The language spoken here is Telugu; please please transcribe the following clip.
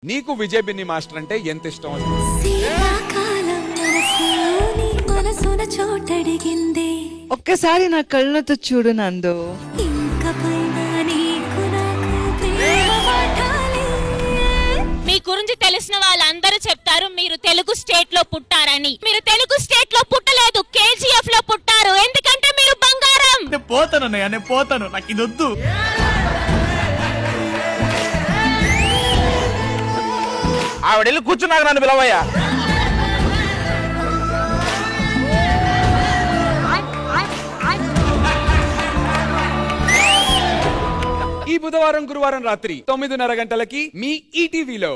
నీకు విజయ్ బిన్ని మాస్టర్ అంటే ఎంత ఇష్టం? ఒక్కసారి నా కళ్ళతో చూడు నందు. మీ గురించి తెలిసిన వాళ్ళందరూ చెప్తారు మీరు తెలుగు స్టేట్ లో పుట్టారని. మీరు తెలుగు స్టేట్ లో పుట్టలేదు, KGF లో పుట్టారు. ఎందుకంటే మీరు బంగారం. పోతానన్నయ్య, నేను పోతాను, నాకు ఇది వద్దు. ఆవిడ వెళ్ళి కూర్చున్నాక నన్ను పిలవయ్యా. ఈ బుధవారం గురువారం రాత్రి 9:30 గంటలకి మీ ఈటీవీలో.